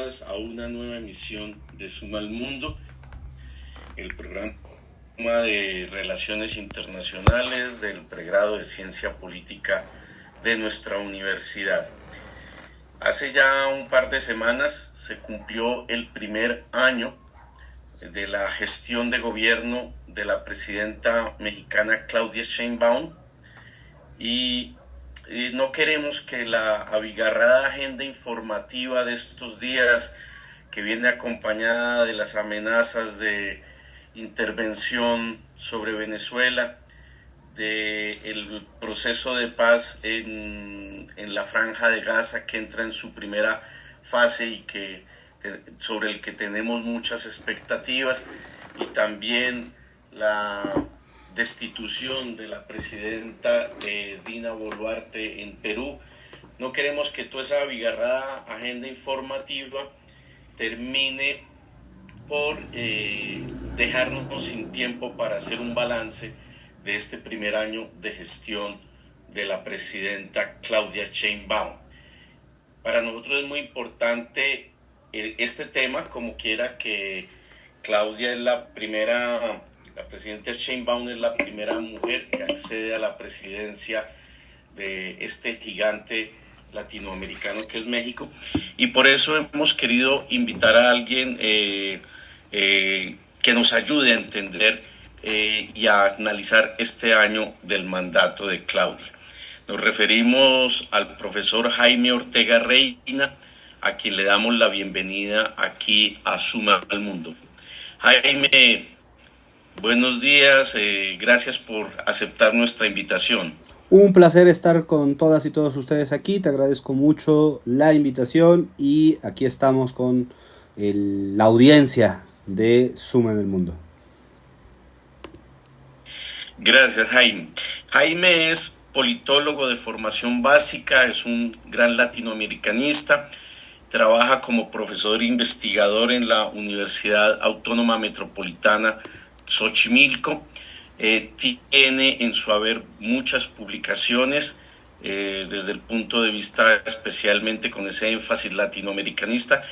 todas a una nueva emisión de Suma al Mundo, el programa de Relaciones Internacionales del pregrado de Ciencia Política de nuestra universidad. Hace ya un par de semanas se cumplió el primer año de la gestión de gobierno de la presidenta mexicana Claudia Sheinbaum y no queremos que la abigarrada agenda informativa de estos días, que viene acompañada de las amenazas de intervención sobre Venezuela, del proceso de paz en la Franja de Gaza, que entra en su primera fase y sobre el que tenemos muchas expectativas, y también la destitución de la presidenta Dina Boluarte en Perú. No queremos que toda esa abigarrada agenda informativa termine por dejarnos sin tiempo para hacer un balance de este primer año de gestión de la presidenta Claudia Sheinbaum. Para nosotros es muy importante este tema, como quiera que Claudia es la presidenta Sheinbaum es la primera mujer que accede a la presidencia de este gigante latinoamericano que es México, y por eso hemos querido invitar a alguien que nos ayude a entender y a analizar este año del mandato de Claudia. Nos referimos al profesor Jaime Ortega Reina, a quien le damos la bienvenida aquí a Suma al Mundo. Jaime, buenos días, gracias por aceptar nuestra invitación. Un placer estar con todas y todos ustedes aquí, te agradezco mucho la invitación y aquí estamos con la audiencia de Suma en el Mundo. Gracias, Jaime. Jaime es politólogo de formación básica, es un gran latinoamericanista, trabaja como profesor investigador en la Universidad Autónoma Metropolitana Xochimilco, tiene en su haber muchas publicaciones desde el punto de vista especialmente con ese énfasis latinoamericanista,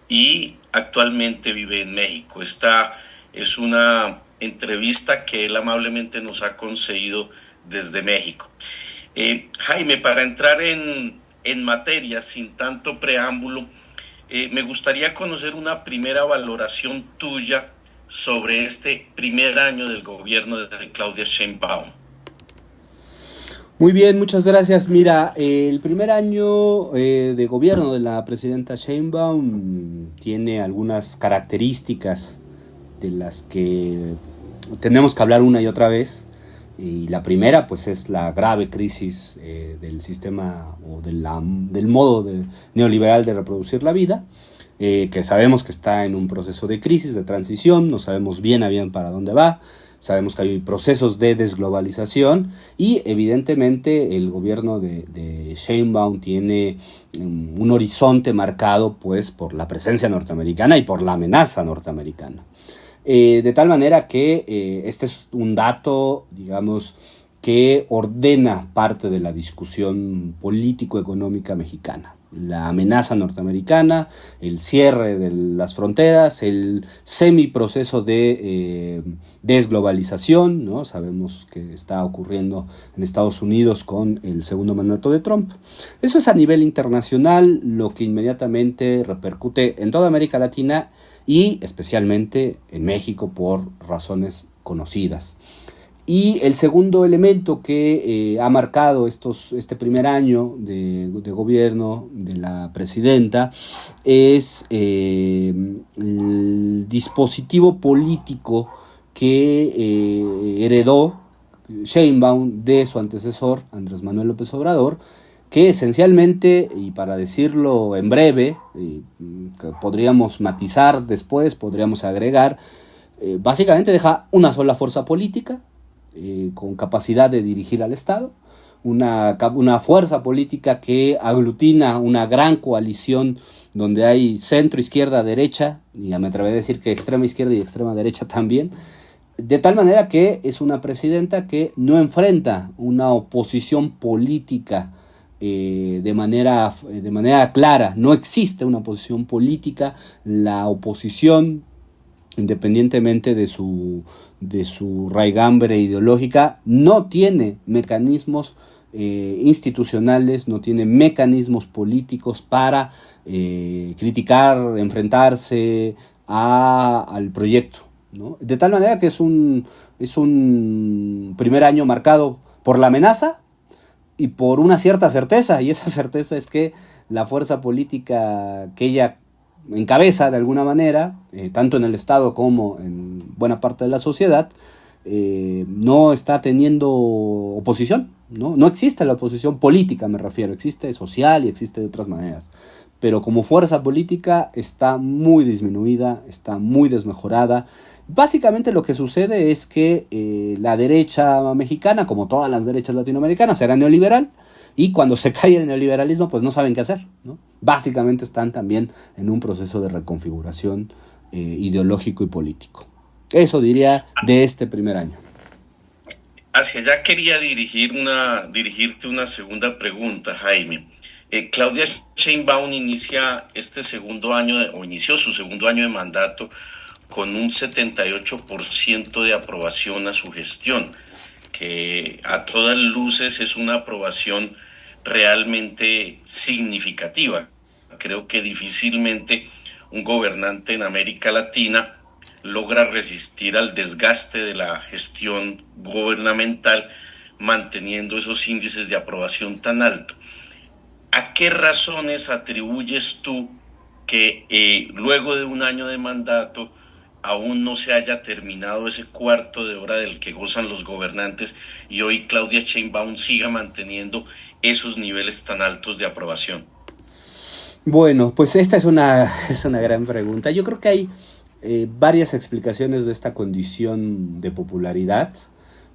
y actualmente vive en México. Esta es una entrevista que él amablemente nos ha concedido desde México. Jaime, para entrar en materia sin tanto preámbulo, me gustaría conocer una primera valoración tuya sobre este primer año del gobierno de Claudia Sheinbaum. Muy bien, muchas gracias. Mira, el primer año de gobierno de la presidenta Sheinbaum tiene algunas características de las que tenemos que hablar una y otra vez. Y la primera, pues, es la grave crisis del sistema o del modo neoliberal de reproducir la vida, que sabemos que está en un proceso de crisis, de transición, no sabemos bien a bien para dónde va. Sabemos que hay procesos de desglobalización y evidentemente el gobierno de Sheinbaum tiene un horizonte marcado pues por la presencia norteamericana y por la amenaza norteamericana. De tal manera que este es un dato, digamos, que ordena parte de la discusión político-económica mexicana. La amenaza norteamericana, el cierre de las fronteras, el semiproceso de desglobalización, ¿no? Sabemos que está ocurriendo en Estados Unidos con el segundo mandato de Trump. Eso es a nivel internacional, lo que inmediatamente repercute en toda América Latina y especialmente en México por razones conocidas. Y el segundo elemento que ha marcado este primer año de gobierno de la presidenta es el dispositivo político que heredó Sheinbaum de su antecesor, Andrés Manuel López Obrador, que esencialmente, y para decirlo en breve, que podríamos matizar después, podríamos agregar, básicamente deja una sola fuerza política, con capacidad de dirigir al Estado, una fuerza política que aglutina una gran coalición donde hay centro, izquierda, derecha, y me atrevería a decir que extrema izquierda y extrema derecha también, de tal manera que es una presidenta que no enfrenta una oposición política de manera clara. No existe una posición política. La oposición, independientemente de su raigambre ideológica, no tiene mecanismos institucionales, no tiene mecanismos políticos para criticar, enfrentarse al proyecto, ¿no? De tal manera que es un primer año marcado por la amenaza y por una cierta certeza, y esa certeza es que la fuerza política que ella encabeza de alguna manera, tanto en el Estado como en buena parte de la sociedad, no está teniendo oposición, ¿no? No existe la oposición política, me refiero, existe social y existe de otras maneras, pero como fuerza política está muy disminuida, está muy desmejorada. Básicamente lo que sucede es que la derecha mexicana, como todas las derechas latinoamericanas, era neoliberal, y cuando se cae el neoliberalismo, pues no saben qué hacer, ¿no? Básicamente están también en un proceso de reconfiguración ideológico y político. Eso diría de este primer año. Hacia allá quería dirigirte una segunda pregunta, Jaime. Claudia Sheinbaum inició su segundo año de mandato con un 78% de aprobación a su gestión, que a todas luces es una aprobación realmente significativa. Creo que difícilmente un gobernante en América Latina logra resistir al desgaste de la gestión gubernamental manteniendo esos índices de aprobación tan altos. ¿A qué razones atribuyes tú que luego de un año de mandato aún no se haya terminado ese cuarto de hora del que gozan los gobernantes y hoy Claudia Sheinbaum siga manteniendo esos niveles tan altos de aprobación? Bueno, pues esta es una gran pregunta. Yo creo que hay varias explicaciones de esta condición de popularidad.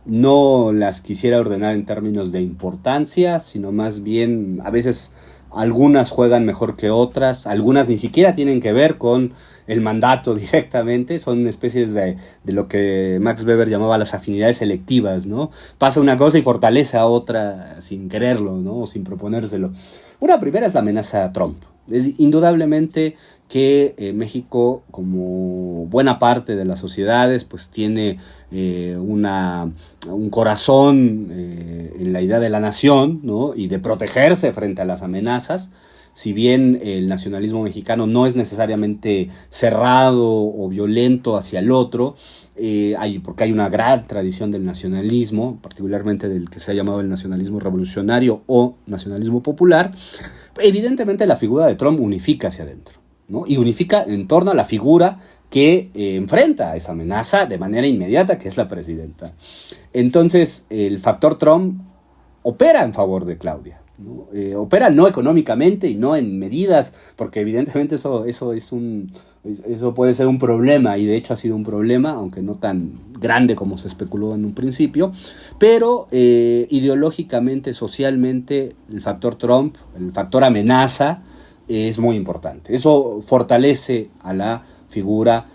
No las quisiera ordenar en términos de importancia, sino más bien a veces algunas juegan mejor que otras, algunas ni siquiera tienen que ver con el mandato directamente, son especies de lo que Max Weber llamaba las afinidades selectivas, ¿no? Pasa una cosa y fortalece a otra sin quererlo, ¿no? O sin proponérselo. Una primera es la amenaza a Trump. Es indudablemente que México, como buena parte de las sociedades, pues tiene un corazón en la idea de la nación, ¿no? Y de protegerse frente a las amenazas. Si bien el nacionalismo mexicano no es necesariamente cerrado o violento hacia el otro, porque hay una gran tradición del nacionalismo, particularmente del que se ha llamado el nacionalismo revolucionario o nacionalismo popular, evidentemente la figura de Trump unifica hacia adentro, ¿no? Y unifica en torno a la figura que enfrenta a esa amenaza de manera inmediata, que es la presidenta. Entonces, el factor Trump opera en favor de Claudia, ¿no? Opera no económicamente y no en medidas, porque evidentemente eso puede ser un problema, y de hecho ha sido un problema, aunque no tan grande como se especuló en un principio, pero ideológicamente, socialmente, el factor Trump, el factor amenaza, es muy importante. Eso fortalece a la figura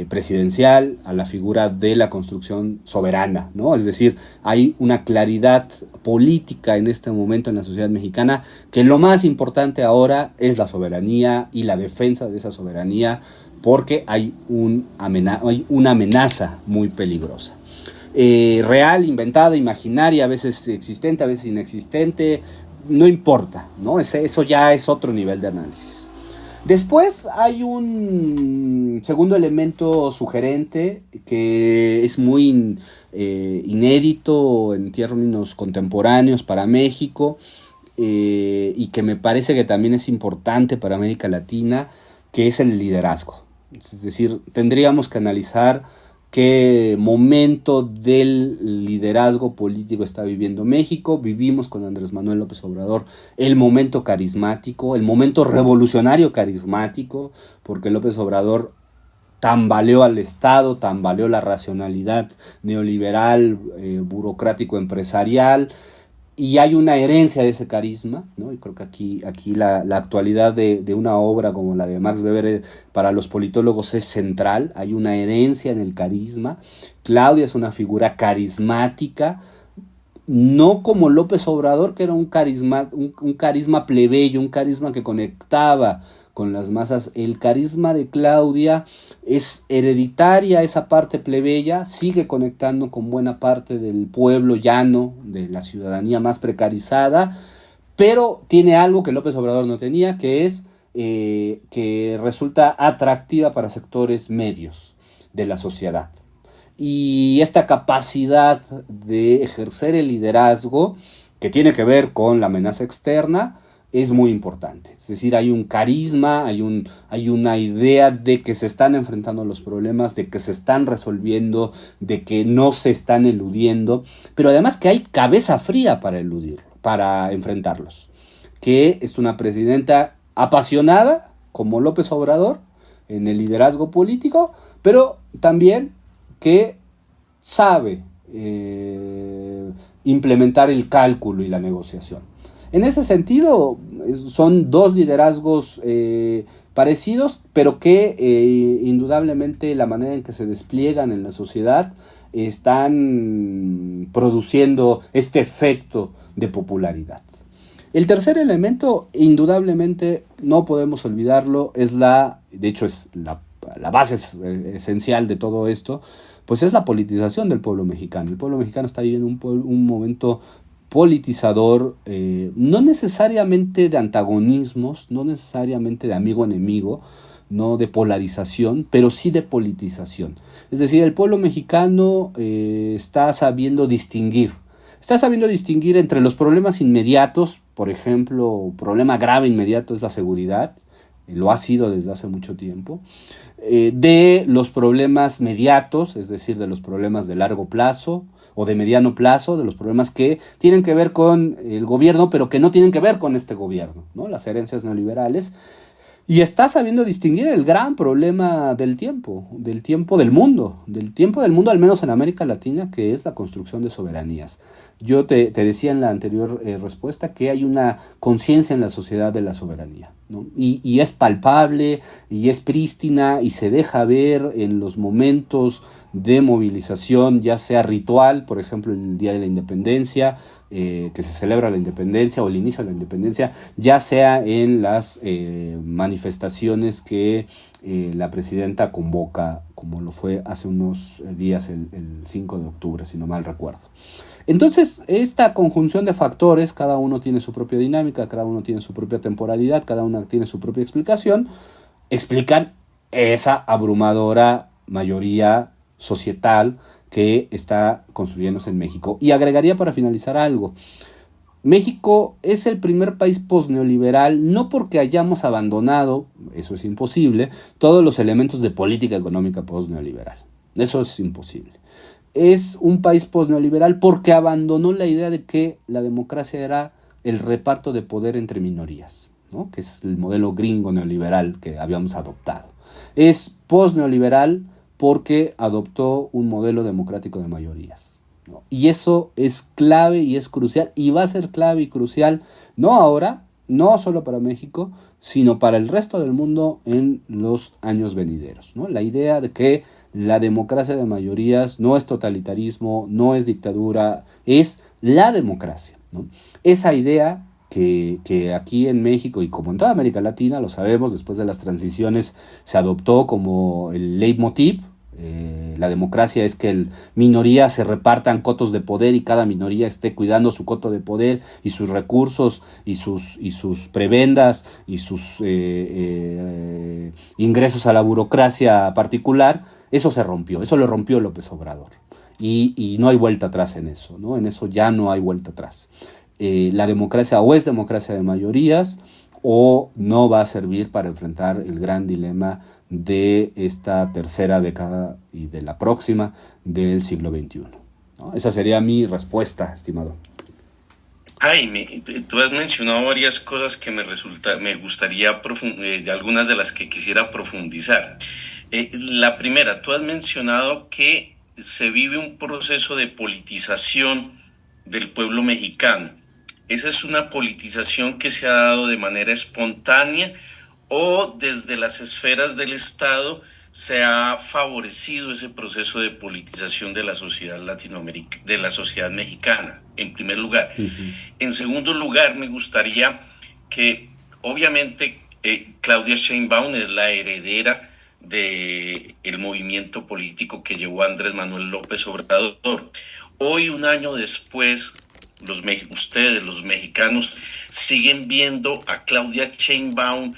presidencial, a la figura de la construcción soberana, ¿no? Es decir, hay una claridad política en este momento en la sociedad mexicana que lo más importante ahora es la soberanía y la defensa de esa soberanía, porque hay una amenaza muy peligrosa. Real, inventada, imaginaria, a veces existente, a veces inexistente, no importa, ¿no? Eso ya es otro nivel de análisis. Después hay un segundo elemento sugerente que es muy inédito en términos contemporáneos para México, y que me parece que también es importante para América Latina, que es el liderazgo. Es decir, tendríamos que analizar qué momento del liderazgo político está viviendo México. Vivimos con Andrés Manuel López Obrador el momento carismático, el momento revolucionario carismático, porque López Obrador tambaleó al Estado, tambaleó la racionalidad neoliberal, burocrático, empresarial, y hay una herencia de ese carisma, ¿no? Y creo que aquí la actualidad de una obra como la de Max Weber para los politólogos es central. Hay una herencia en el carisma. Claudia es una figura carismática, no como López Obrador, que era un carisma plebeyo, un carisma que conectaba con las masas. El carisma de Claudia es hereditaria, esa parte plebeya, sigue conectando con buena parte del pueblo llano, de la ciudadanía más precarizada, pero tiene algo que López Obrador no tenía, que es que resulta atractiva para sectores medios de la sociedad. Y esta capacidad de ejercer el liderazgo, que tiene que ver con la amenaza externa, es muy importante. Es decir, hay un carisma, hay una idea de que se están enfrentando los problemas, de que se están resolviendo, de que no se están eludiendo, pero además que hay cabeza fría para eludir, para enfrentarlos. Que es una presidenta apasionada, como López Obrador, en el liderazgo político, pero también que sabe implementar el cálculo y la negociación. En ese sentido, son dos liderazgos parecidos, pero que indudablemente la manera en que se despliegan en la sociedad están produciendo este efecto de popularidad. El tercer elemento, indudablemente, no podemos olvidarlo, de hecho es la base esencial de todo esto, pues es la politización del pueblo mexicano. El pueblo mexicano está viviendo un momento politizador, no necesariamente de antagonismos, no necesariamente de amigo-enemigo, no de polarización, pero sí de politización. Es decir, el pueblo mexicano está sabiendo distinguir entre los problemas inmediatos. Por ejemplo, un problema grave inmediato es la seguridad, lo ha sido desde hace mucho tiempo, de los problemas mediatos, es decir, de los problemas de largo plazo o de mediano plazo, de los problemas que tienen que ver con el gobierno, pero que no tienen que ver con este gobierno, ¿no? Las herencias neoliberales. Y está sabiendo distinguir el gran problema del tiempo del mundo, al menos en América Latina, que es la construcción de soberanías. Yo te decía en la anterior respuesta que hay una conciencia en la sociedad de la soberanía, ¿no? Y es palpable, y es prístina, y se deja ver en los momentos de movilización, ya sea ritual, por ejemplo el Día de la Independencia, que se celebra la independencia o el inicio de la independencia, ya sea en las manifestaciones que la presidenta convoca, como lo fue hace unos días, el 5 de octubre, si no mal recuerdo. Entonces, esta conjunción de factores, cada uno tiene su propia dinámica, cada uno tiene su propia temporalidad, cada uno tiene su propia explicación, explican esa abrumadora mayoría societal que está construyéndose en México. Y agregaría para finalizar algo. México es el primer país posneoliberal, no porque hayamos abandonado, eso es imposible, todos los elementos de política económica posneoliberal. Eso es imposible. Es un país posneoliberal porque abandonó la idea de que la democracia era el reparto de poder entre minorías, ¿no? Que es el modelo gringo neoliberal que habíamos adoptado. Es posneoliberal porque adoptó un modelo democrático de mayorías, ¿no? Y eso es clave y es crucial, y va a ser clave y crucial, no ahora, no solo para México, sino para el resto del mundo en los años venideros, ¿no? La idea de que la democracia de mayorías no es totalitarismo, no es dictadura, es la democracia, ¿no? Esa idea que aquí en México y como en toda América Latina, lo sabemos, después de las transiciones se adoptó como el leitmotiv. La democracia es que minorías se repartan cotos de poder y cada minoría esté cuidando su coto de poder y sus recursos y sus prebendas y sus ingresos a la burocracia particular. Eso se rompió, eso lo rompió López Obrador y no hay vuelta atrás en eso, ¿no? En eso ya no hay vuelta atrás. La democracia o es democracia de mayorías o no va a servir para enfrentar el gran dilema de esta tercera década y de la próxima del siglo XXI, ¿no? Esa sería mi respuesta, estimado. Jaime, tú has mencionado varias cosas que me gustaría de algunas de las que quisiera profundizar. La primera, tú has mencionado que se vive un proceso de politización del pueblo mexicano. ¿Esa es una politización que se ha dado de manera espontánea o desde las esferas del Estado se ha favorecido ese proceso de politización de la sociedad de la sociedad mexicana? en primer lugar. Uh-huh. En segundo lugar, me gustaría que, obviamente, Claudia Sheinbaum es la heredera del movimiento político que llevó a Andrés Manuel López Obrador. Hoy, un año después, ustedes, los mexicanos, siguen viendo a Claudia Sheinbaum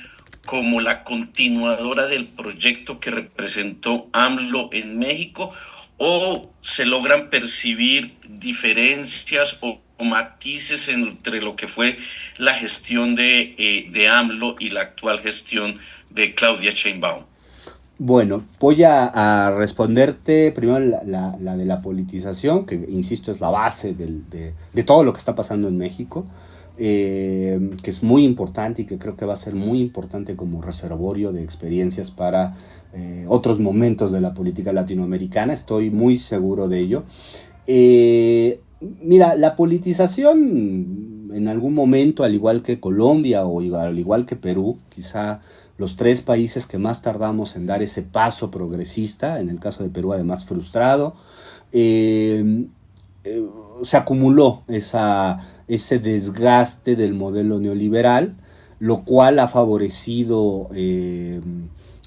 como la continuadora del proyecto que representó AMLO en México, o se logran percibir diferencias o matices entre lo que fue la gestión de AMLO y la actual gestión de Claudia Sheinbaum. Bueno, voy a responderte primero la de la politización, que insisto es la base de todo lo que está pasando en México, que es muy importante y que creo que va a ser muy importante como reservorio de experiencias para otros momentos de la política latinoamericana, estoy muy seguro de ello. Mira, la politización en algún momento, al igual que Colombia o al igual que Perú, quizá los tres países que más tardamos en dar ese paso progresista, en el caso de Perú además frustrado, se acumuló ese desgaste del modelo neoliberal, lo cual ha favorecido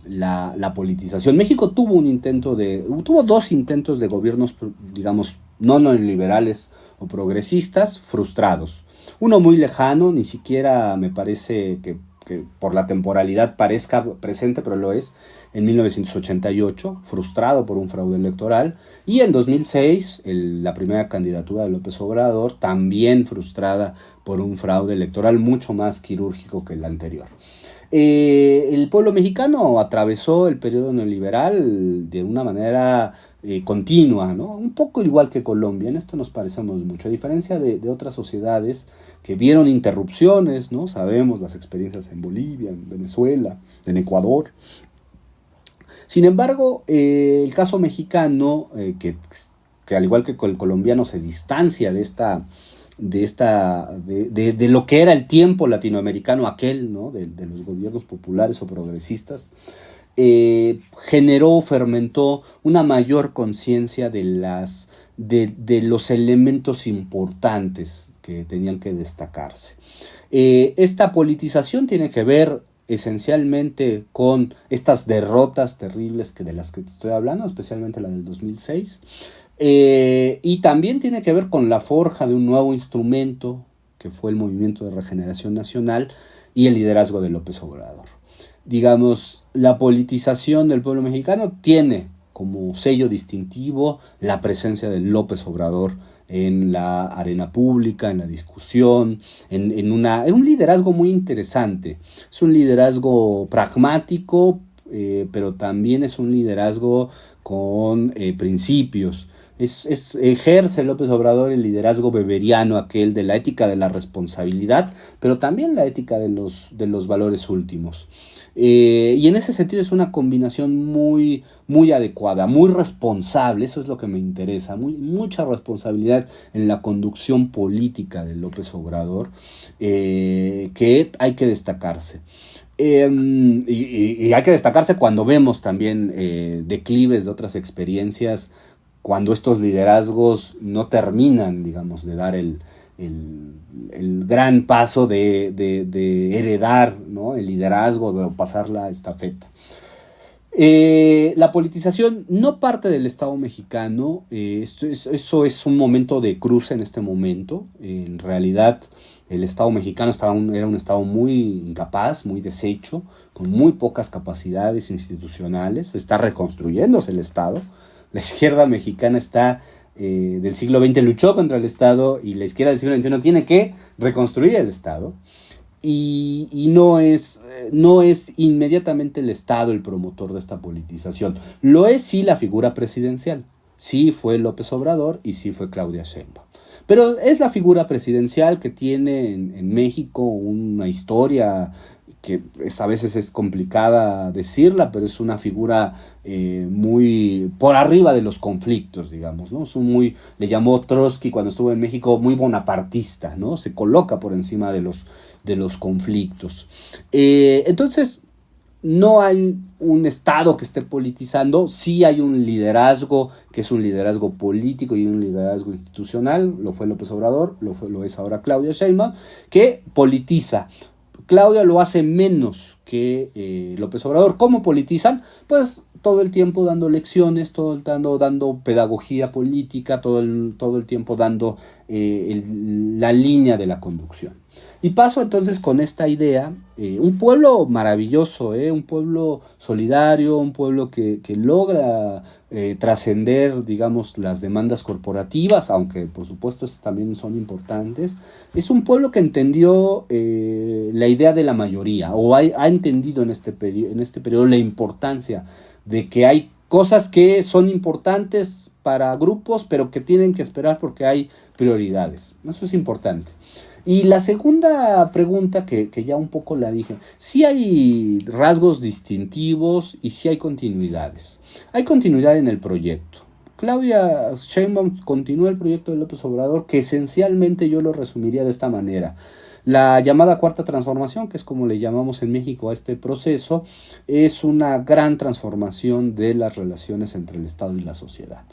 la politización. México tuvo dos intentos de gobiernos, digamos, no neoliberales o progresistas, frustrados. Uno muy lejano, ni siquiera me parece que por la temporalidad parezca presente, pero lo es, en 1988, frustrado por un fraude electoral, y en 2006, la primera candidatura de López Obrador, también frustrada por un fraude electoral mucho más quirúrgico que el anterior. El pueblo mexicano atravesó el periodo neoliberal de una manera continua, ¿no? Un poco igual que Colombia, en esto nos parecemos mucho, a diferencia de otras sociedades que vieron interrupciones, ¿no? Sabemos las experiencias en Bolivia, en Venezuela, en Ecuador. Sin embargo, el caso mexicano, que al igual que el colombiano se distancia de lo que era el tiempo latinoamericano aquel, ¿no? de los gobiernos populares o progresistas, fermentó una mayor conciencia de los elementos importantes que tenían que destacarse. Esta politización tiene que ver esencialmente con estas derrotas terribles de las que te estoy hablando, especialmente la del 2006, y también tiene que ver con la forja de un nuevo instrumento que fue el Movimiento de Regeneración Nacional y el liderazgo de López Obrador. Digamos, la politización del pueblo mexicano tiene como sello distintivo la presencia de López Obrador en la arena pública, en la discusión, en un liderazgo muy interesante. Es un liderazgo pragmático, pero también es un liderazgo con principios. Ejerce López Obrador el liderazgo weberiano, aquel de la ética de la responsabilidad, pero también la ética de los valores últimos. Y en ese sentido es una combinación muy, muy adecuada, muy responsable, eso es lo que me interesa, mucha responsabilidad en la conducción política de López Obrador, que hay que destacarse. Y hay que destacarse cuando vemos también declives de otras experiencias, cuando estos liderazgos no terminan, digamos, de dar el gran paso de heredar, ¿no? El liderazgo, de pasar la estafeta. La politización no parte del Estado mexicano, eso es un momento de cruce en este momento. En realidad el Estado mexicano era un Estado muy incapaz, muy deshecho, con muy pocas capacidades institucionales. Está reconstruyéndose el Estado. La izquierda mexicana del siglo XX luchó contra el Estado, y la izquierda del siglo XXI tiene que reconstruir el Estado, y no es inmediatamente el Estado el promotor de esta politización. Lo es sí la figura presidencial, sí fue López Obrador y sí fue Claudia Sheinbaum, pero es la figura presidencial que tiene en México una historia que a veces es complicada decirla, pero es una figura muy por arriba de los conflictos, digamos, ¿no? Le llamó Trotsky cuando estuvo en México, muy bonapartista, ¿no? Se coloca por encima de los conflictos. Entonces, no hay un Estado que esté politizando, sí hay un liderazgo que es un liderazgo político y un liderazgo institucional, lo fue López Obrador, lo es ahora Claudia Sheinbaum, que politiza. Claudia lo hace menos que López Obrador. ¿Cómo politizan? Pues todo el tiempo dando lecciones, dando pedagogía política, todo el tiempo dando la línea de la conducción. Y paso entonces con esta idea, un pueblo maravilloso, un pueblo solidario, un pueblo que logra trascender, digamos, las demandas corporativas, aunque por supuesto también son importantes. Es un pueblo que entendió la idea de la mayoría, o ha entendido en este periodo la importancia de que hay cosas que son importantes para grupos, pero que tienen que esperar porque hay prioridades. Eso es importante. Y la segunda pregunta, que ya un poco la dije, sí hay rasgos distintivos y sí hay continuidades. Hay continuidad en el proyecto. Claudia Sheinbaum continúa el proyecto de López Obrador, que esencialmente yo lo resumiría de esta manera. La llamada cuarta transformación, que es como le llamamos en México a este proceso, es una gran transformación de las relaciones entre el Estado y la sociedad.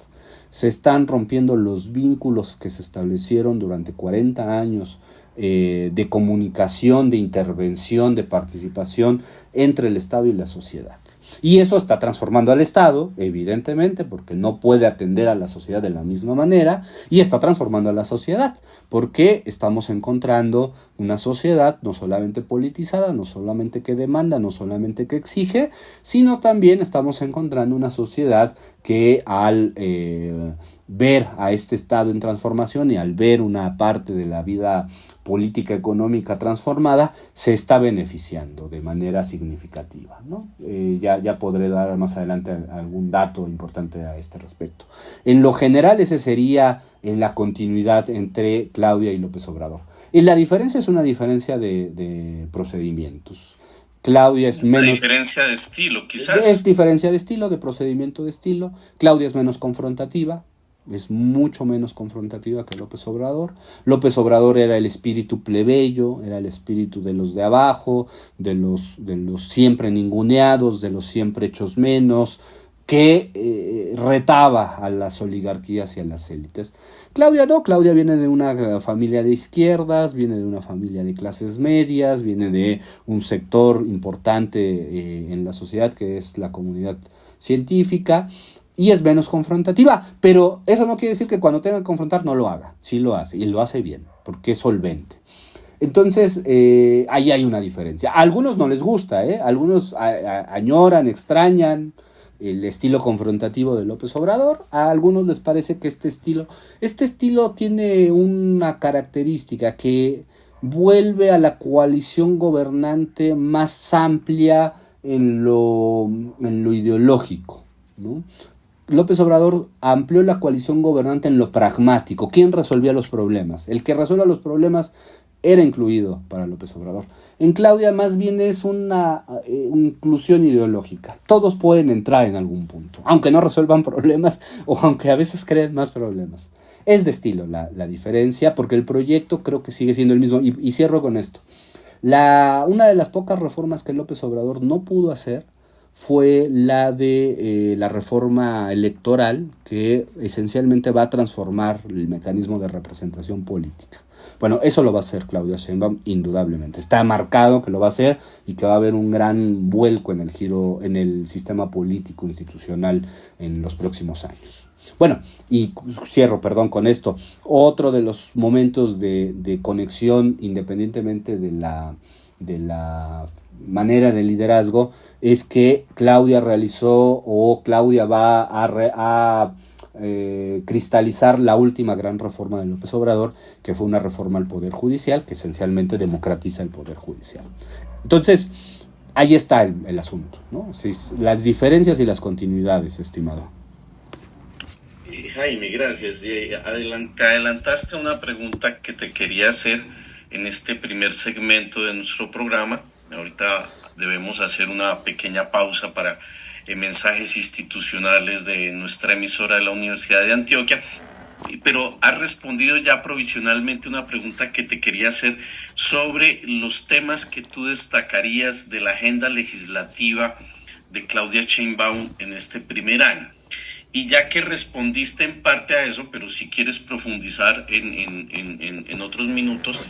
Se están rompiendo los vínculos que se establecieron durante 40 años de comunicación, de intervención, de participación entre el Estado y la sociedad. Y eso está transformando al Estado, evidentemente, porque no puede atender a la sociedad de la misma manera, y está transformando a la sociedad, porque estamos encontrando una sociedad no solamente politizada, no solamente que demanda, no solamente que exige, sino también estamos encontrando una sociedad que al ver a este Estado en transformación y al ver una parte de la vida política económica transformada, se está beneficiando de manera significativa, ¿no? Ya podré dar más adelante algún dato importante a este respecto. En lo general, ese sería la continuidad entre Claudia y López Obrador. Y la diferencia es una diferencia de procedimientos. Claudia es menos... diferencia de estilo, quizás. Es diferencia de estilo, de procedimiento de estilo. Claudia es menos confrontativa, es mucho menos confrontativa que López Obrador. López Obrador era el espíritu plebeyo, era el espíritu de los de abajo, de los siempre ninguneados, de los siempre hechos menos, que retaba a las oligarquías y a las élites. Claudia no, Claudia viene de una familia de izquierdas, viene de una familia de clases medias, viene de un sector importante en la sociedad que es la comunidad científica, y es menos confrontativa, pero eso no quiere decir que cuando tenga que confrontar no lo haga, sí lo hace, y lo hace bien, porque es solvente. Entonces, ahí hay una diferencia. A algunos no les gusta, algunos añoran, extrañan el estilo confrontativo de López Obrador. A algunos les parece que este estilo tiene una característica que vuelve a la coalición gobernante más amplia en lo ideológico, ¿no? López Obrador amplió la coalición gobernante en lo pragmático. ¿Quién resolvía los problemas? El que resuelva los problemas era incluido para López Obrador. En Claudia más bien es una inclusión ideológica. Todos pueden entrar en algún punto, aunque no resuelvan problemas o aunque a veces creen más problemas. Es de estilo la diferencia, porque el proyecto creo que sigue siendo el mismo. Y cierro con esto. Una de las pocas reformas que López Obrador no pudo hacer fue la de la reforma electoral, que esencialmente va a transformar el mecanismo de representación política. Bueno, eso lo va a hacer Claudia Sheinbaum indudablemente. Está marcado que lo va a hacer y que va a haber un gran vuelco en el sistema político institucional en los próximos años. Bueno, y cierro, con esto. Otro de los momentos de conexión, independientemente de la manera de liderazgo, es que Claudia va a cristalizar la última gran reforma de López Obrador, que fue una reforma al Poder Judicial, que esencialmente democratiza el Poder Judicial. Entonces, ahí está el asunto, ¿no? Sí, las diferencias y las continuidades, estimado. Jaime, gracias. Te adelantaste una pregunta que te quería hacer en este primer segmento de nuestro programa. Ahorita debemos hacer una pequeña pausa para mensajes institucionales de nuestra emisora de la Universidad de Antioquia. pero has respondido ya provisionalmente una pregunta que te quería hacer sobre los temas que tú destacarías de la agenda legislativa de Claudia Sheinbaum en este primer año. Y ya que respondiste en parte a eso, pero si quieres profundizar en otros minutos,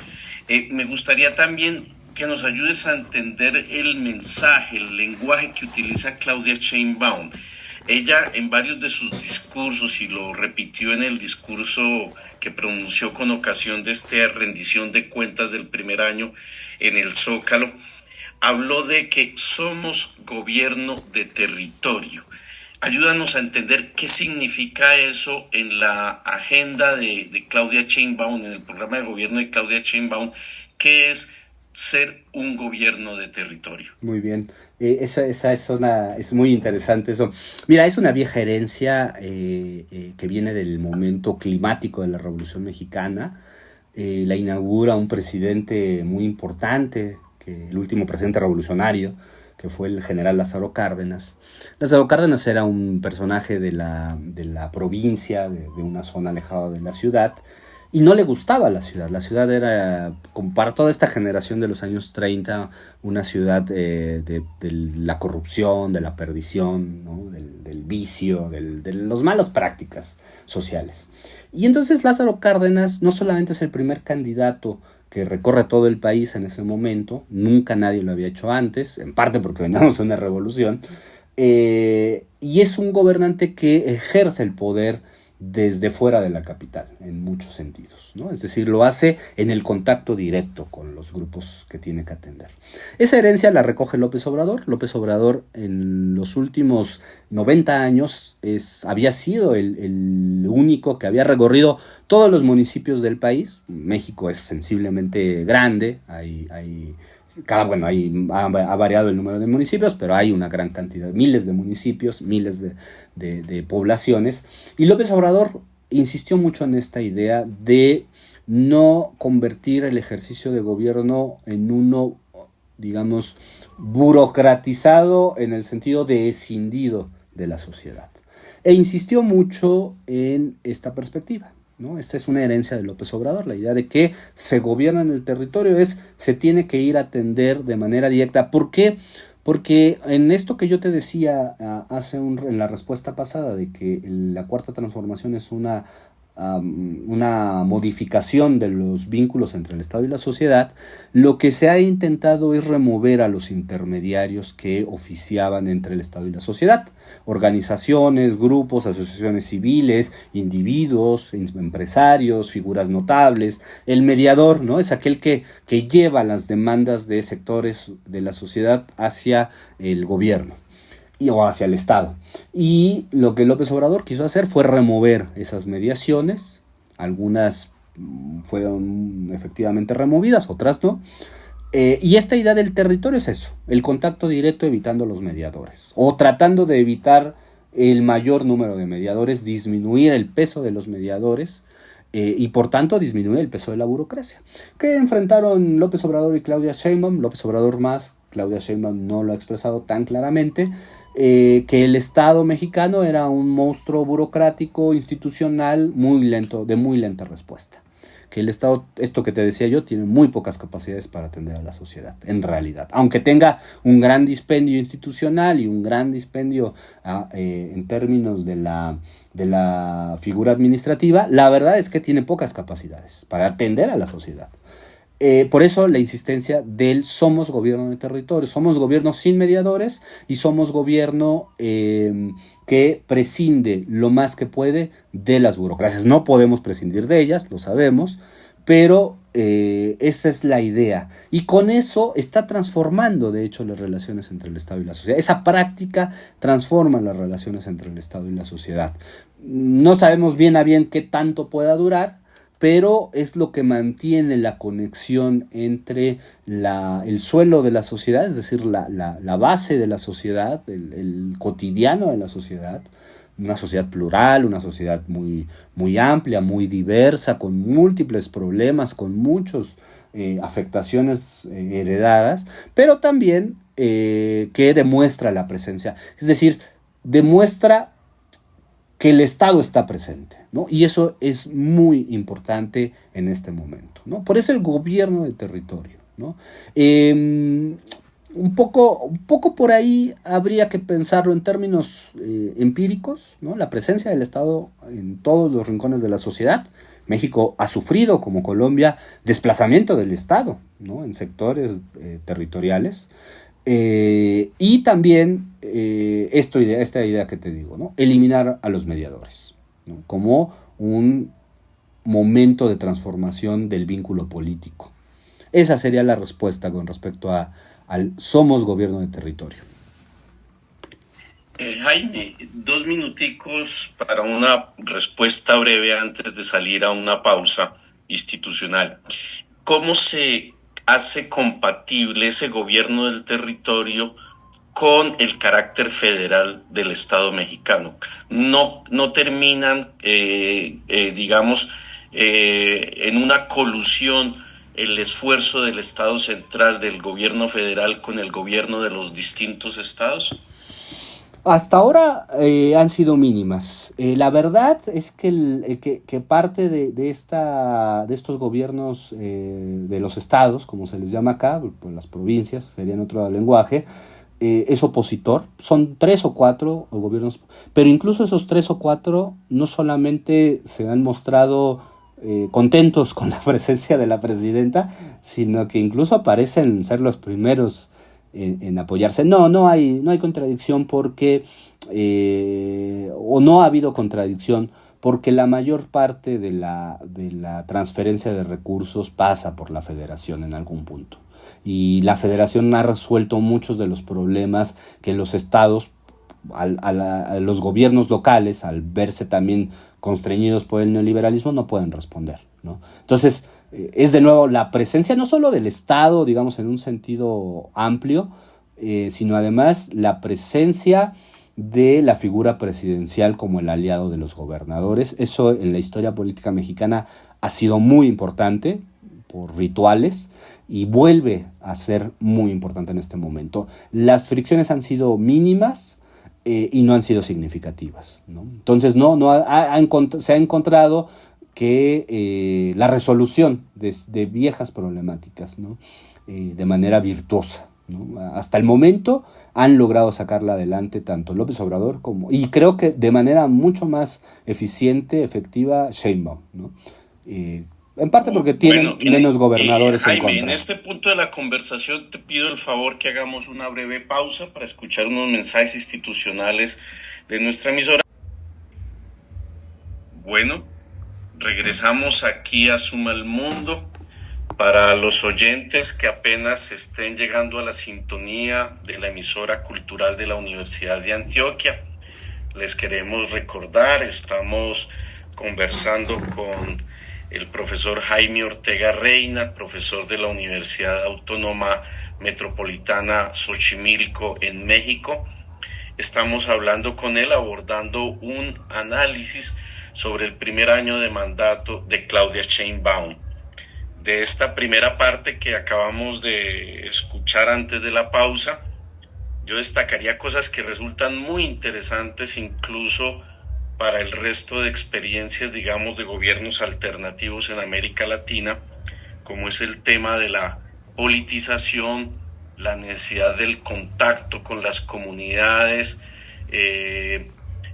me gustaría también que nos ayudes a entender el mensaje, el lenguaje que utiliza Claudia Sheinbaum. Ella en varios de sus discursos, y lo repitió en el discurso que pronunció con ocasión de esta rendición de cuentas del primer año en el Zócalo, habló de que somos gobierno de territorio. Ayúdanos a entender qué significa eso en la agenda de Claudia Sheinbaum, en el programa de gobierno de Claudia Sheinbaum, qué es ser un gobierno de territorio. Muy bien, es muy interesante eso. Mira, es una vieja herencia que viene del momento climático de la Revolución Mexicana. La inaugura un presidente muy importante, el último presidente revolucionario, que fue el general Lázaro Cárdenas. Lázaro Cárdenas era un personaje de la provincia, de una zona alejada de la ciudad, y no le gustaba la ciudad. La ciudad era, para toda esta generación de los años 30, una ciudad de la corrupción, de la perdición, ¿no? del vicio, de las malas prácticas sociales. Y entonces Lázaro Cárdenas no solamente es el primer candidato que recorre todo el país en ese momento, nunca nadie lo había hecho antes, en parte porque veníamos de una revolución, y es un gobernante que ejerce el poder desde fuera de la capital, en muchos sentidos, ¿no? Es decir, lo hace en el contacto directo con los grupos que tiene que atender. Esa herencia la recoge López Obrador. López Obrador en los últimos 90 años había sido el único que había recorrido todos los municipios del país. México es sensiblemente grande, ha variado el número de municipios, pero hay una gran cantidad, miles de municipios, miles de poblaciones. Y López Obrador insistió mucho en esta idea de no convertir el ejercicio de gobierno en uno, digamos, burocratizado en el sentido de escindido de la sociedad. E insistió mucho en esta perspectiva, ¿no? Esta es una herencia de López Obrador, la idea de que se gobierna en el territorio se tiene que ir a atender de manera directa. ¿Por qué? Porque en esto que yo te decía en la respuesta pasada, de que la cuarta transformación es una modificación de los vínculos entre el Estado y la sociedad, lo que se ha intentado es remover a los intermediarios que oficiaban entre el Estado y la sociedad. Organizaciones, grupos, asociaciones civiles, individuos, empresarios, figuras notables. El mediador, ¿no? Es aquel que lleva las demandas de sectores de la sociedad hacia el gobierno o hacia el Estado. Y lo que López Obrador quiso hacer fue remover esas mediaciones. Algunas fueron efectivamente removidas, otras no. Y esta idea del territorio es eso, el contacto directo evitando los mediadores, o tratando de evitar el mayor número de mediadores, disminuir el peso de los mediadores y por tanto disminuir el peso de la burocracia. ¿Qué enfrentaron López Obrador y Claudia Sheinbaum? López Obrador más, Claudia Sheinbaum no lo ha expresado tan claramente, que el Estado mexicano era un monstruo burocrático, institucional, de muy lenta respuesta. Que el Estado, esto que te decía yo, tiene muy pocas capacidades para atender a la sociedad, en realidad. Aunque tenga un gran dispendio institucional y un gran dispendio en términos de la figura administrativa, la verdad es que tiene pocas capacidades para atender a la sociedad. Por eso la insistencia del somos gobierno de territorio, somos gobierno sin mediadores y somos gobierno que prescinde lo más que puede de las burocracias. No podemos prescindir de ellas, lo sabemos, pero esa es la idea. Y con eso está transformando, de hecho, las relaciones entre el Estado y la sociedad. Esa práctica transforma las relaciones entre el Estado y la sociedad. No sabemos bien a bien qué tanto pueda durar, pero es lo que mantiene la conexión entre el suelo de la sociedad, es decir, la base de la sociedad, el cotidiano de la sociedad, una sociedad plural, una sociedad muy, muy amplia, muy diversa, con múltiples problemas, con muchas afectaciones heredadas, pero también que demuestra la presencia, es decir, demuestra que el Estado está presente. ¿no? Y eso es muy importante en este momento, ¿no? Por eso el gobierno de territorio, ¿no? Un poco por ahí habría que pensarlo en términos empíricos, ¿no? La presencia del Estado en todos los rincones de la sociedad. México ha sufrido, como Colombia, desplazamiento del Estado, ¿no? En sectores territoriales. Y también esta idea que te digo, ¿no? Eliminar a los mediadores, ¿no? Como un momento de transformación del vínculo político. Esa sería la respuesta con respecto al somos gobierno de territorio. Jaime, 2 minuticos para una respuesta breve antes de salir a una pausa institucional. ¿Cómo se hace compatible ese gobierno del territorio con el carácter federal del Estado mexicano? No terminan, digamos, en una colusión el esfuerzo del Estado central, del gobierno federal con el gobierno de los distintos estados. Hasta ahora han sido mínimas. La verdad es que parte de estos gobiernos de los estados, como se les llama acá, pues las provincias serían otro lenguaje, es opositor. Son 3 o 4 gobiernos, pero incluso esos 3 o 4 no solamente se han mostrado contentos con la presencia de la presidenta, sino que incluso parecen ser los primeros en apoyarse. No hay contradicción porque, o no ha habido contradicción porque la mayor parte de la transferencia de recursos pasa por la federación en algún punto. Y la federación ha resuelto muchos de los problemas que los estados, a los gobiernos locales, al verse también constreñidos por el neoliberalismo, no pueden responder, ¿no? Entonces, es de nuevo la presencia no solo del Estado, digamos, en un sentido amplio, sino además la presencia de la figura presidencial como el aliado de los gobernadores. Eso en la historia política mexicana ha sido muy importante por rituales y vuelve a ser muy importante en este momento. Las fricciones han sido mínimas y no han sido significativas, ¿no? Entonces se ha encontrado que la resolución de viejas problemáticas, ¿no? De manera virtuosa, ¿no? Hasta el momento han logrado sacarla adelante tanto López Obrador y creo que de manera mucho más eficiente, efectiva, Sheinbaum, ¿no? En parte porque tienen menos gobernadores Jaime, en contra. En este punto de la conversación te pido el favor que hagamos una breve pausa para escuchar unos mensajes institucionales de nuestra emisora. Bueno, regresamos aquí a Suma el Mundo. Para los oyentes que apenas estén llegando a la sintonía de la emisora cultural de la Universidad de Antioquia, les queremos recordar, estamos conversando con el profesor Jaime Ortega Reina, profesor de la Universidad Autónoma Metropolitana Xochimilco en México. Estamos hablando con él, abordando un análisis sobre el primer año de mandato de Claudia Sheinbaum. De esta primera parte que acabamos de escuchar antes de la pausa, yo destacaría cosas que resultan muy interesantes incluso para el resto de experiencias, digamos, de gobiernos alternativos en América Latina, como es el tema de la politización, la necesidad del contacto con las comunidades,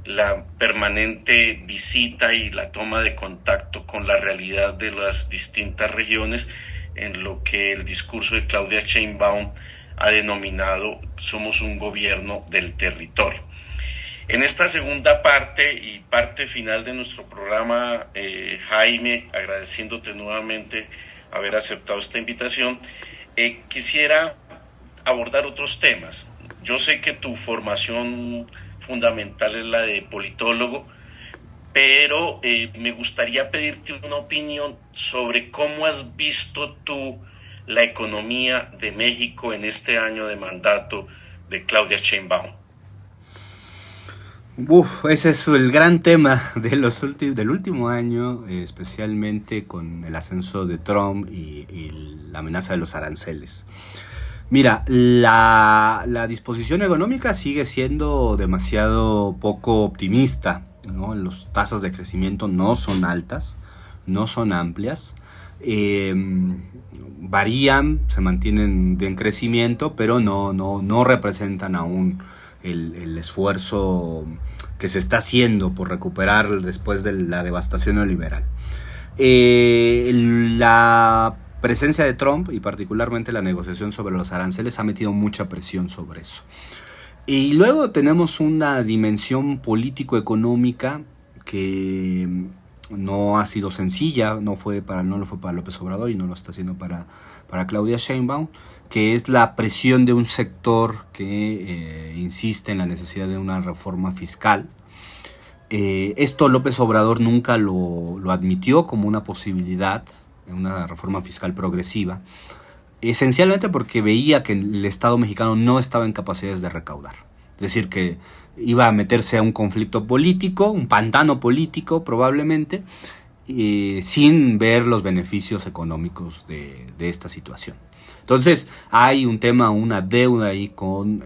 la permanente visita y la toma de contacto con la realidad de las distintas regiones, en lo que el discurso de Claudia Sheinbaum ha denominado somos un gobierno del territorio. En esta segunda parte y parte final de nuestro programa, Jaime, agradeciéndote nuevamente haber aceptado esta invitación, quisiera abordar otros temas. Yo sé que tu formación fundamental es la de politólogo, pero me gustaría pedirte una opinión sobre cómo has visto tú la economía de México en este año de mandato de Claudia Sheinbaum. Ese es el gran tema del último año, especialmente con el ascenso de Trump y la amenaza de los aranceles. Mira, la disposición económica sigue siendo demasiado poco optimista ¿no? Las tasas de crecimiento no son altas, no son amplias, varían, se mantienen en crecimiento, pero no representan aún el esfuerzo que se está haciendo por recuperar después de la devastación neoliberal. La presencia de Trump y particularmente la negociación sobre los aranceles ha metido mucha presión sobre eso. Y luego tenemos una dimensión político-económica que no ha sido sencilla, no lo fue para López Obrador y no lo está haciendo para Claudia Sheinbaum, que es la presión de un sector que insiste en la necesidad de una reforma fiscal. Esto López Obrador nunca lo admitió como una posibilidad, una reforma fiscal progresiva, esencialmente porque veía que el Estado mexicano no estaba en capacidades de recaudar. Es decir, que iba a meterse a un conflicto político, un pantano político probablemente, sin ver los beneficios económicos de esta situación. Entonces hay un tema, una deuda ahí con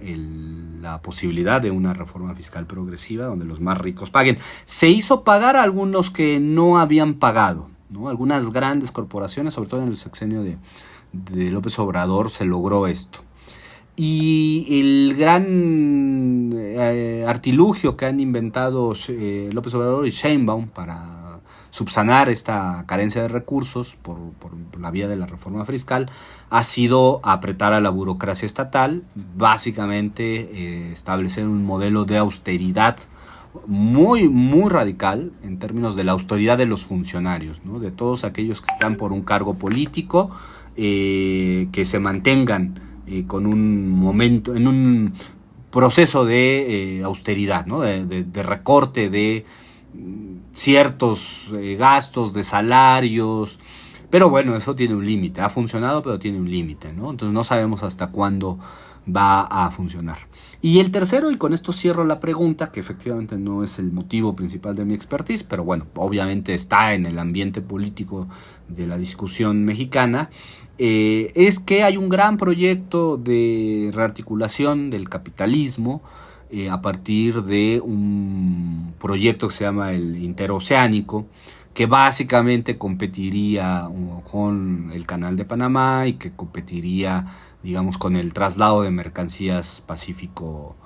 la posibilidad de una reforma fiscal progresiva donde los más ricos paguen. Se hizo pagar a algunos que no habían pagado, ¿no? Algunas grandes corporaciones, sobre todo en el sexenio de López Obrador, se logró esto. Y el gran artilugio que han inventado López Obrador y Sheinbaum para subsanar esta carencia de recursos por la vía de la reforma fiscal ha sido apretar a la burocracia estatal, básicamente establecer un modelo de austeridad muy, muy radical en términos de la austeridad de los funcionarios, ¿no? De todos aquellos que están por un cargo político, que se mantengan con un momento, en un proceso de austeridad, ¿no? de recorte de ciertos gastos, de salarios, pero bueno, eso tiene un límite, ha funcionado pero tiene un límite, ¿no? Entonces no sabemos hasta cuándo va a funcionar. Y el tercero, y con esto cierro la pregunta, que efectivamente no es el motivo principal de mi expertise, pero bueno, obviamente está en el ambiente político de la discusión mexicana, es que hay un gran proyecto de rearticulación del capitalismo a partir de un proyecto que se llama el Interoceánico, que básicamente competiría con el Canal de Panamá y que competiría, digamos, con el traslado de mercancías Pacífico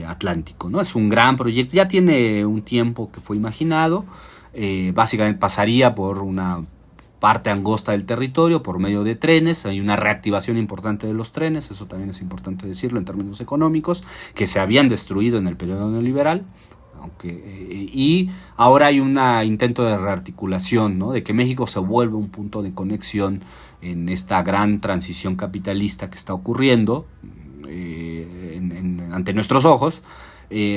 Atlántico, ¿no? Es un gran proyecto, ya tiene un tiempo que fue imaginado, básicamente pasaría por una parte angosta del territorio por medio de trenes. Hay una reactivación importante de los trenes, eso también es importante decirlo en términos económicos, que se habían destruido en el periodo neoliberal, y ahora hay un intento de rearticulación, ¿no? De que México se vuelva un punto de conexión en esta gran transición capitalista que está ocurriendo ante nuestros ojos,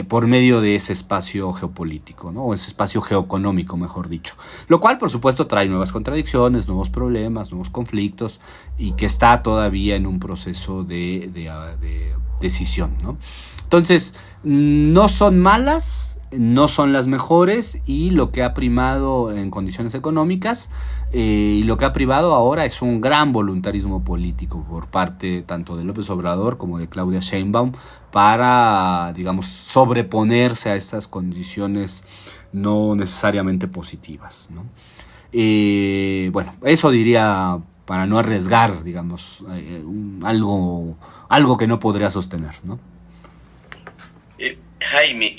por medio de ese espacio geopolítico, ¿no? O ese espacio geoeconómico, mejor dicho. Lo cual, por supuesto, trae nuevas contradicciones, nuevos problemas, nuevos conflictos, y que está todavía en un proceso de decisión, ¿no? Entonces, no son malas, no son las mejores, y lo que ha primado en condiciones económicas y lo que ha privado ahora es un gran voluntarismo político por parte tanto de López Obrador como de Claudia Sheinbaum para, digamos, sobreponerse a estas condiciones no necesariamente positivas, ¿no? Bueno, eso diría para no arriesgar, digamos, algo que no podría sostener, ¿no? Jaime,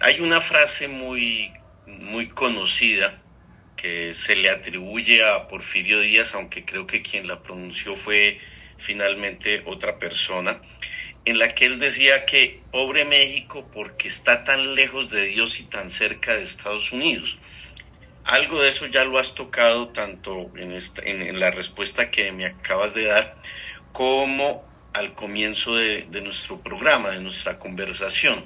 hay una frase muy, muy conocida que se le atribuye a Porfirio Díaz, aunque creo que quien la pronunció fue finalmente otra persona, en la que él decía que pobre México porque está tan lejos de Dios y tan cerca de Estados Unidos. Algo de eso ya lo has tocado tanto en la respuesta que me acabas de dar, como al comienzo de nuestro programa, de nuestra conversación.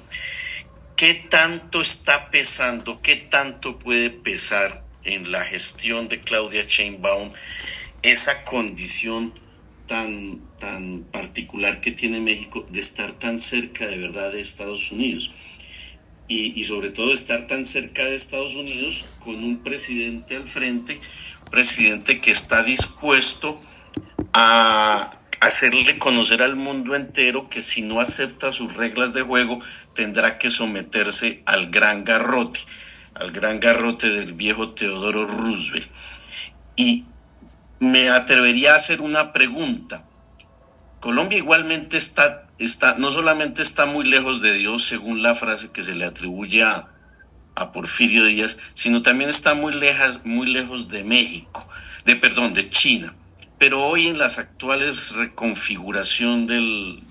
¿Qué tanto está pesando, qué tanto puede pesar en la gestión de Claudia Sheinbaum esa condición tan particular que tiene México de estar tan cerca de verdad de Estados Unidos? Y sobre todo estar tan cerca de Estados Unidos con un presidente al frente, presidente que está dispuesto a hacerle conocer al mundo entero que si no acepta sus reglas de juego, tendrá que someterse al gran garrote del viejo Teodoro Roosevelt. Y me atrevería a hacer una pregunta. Colombia igualmente no solamente está muy lejos de Dios, según la frase que se le atribuye a Porfirio Díaz, sino también está muy lejos de México, de China. Pero hoy, en las actuales reconfiguración del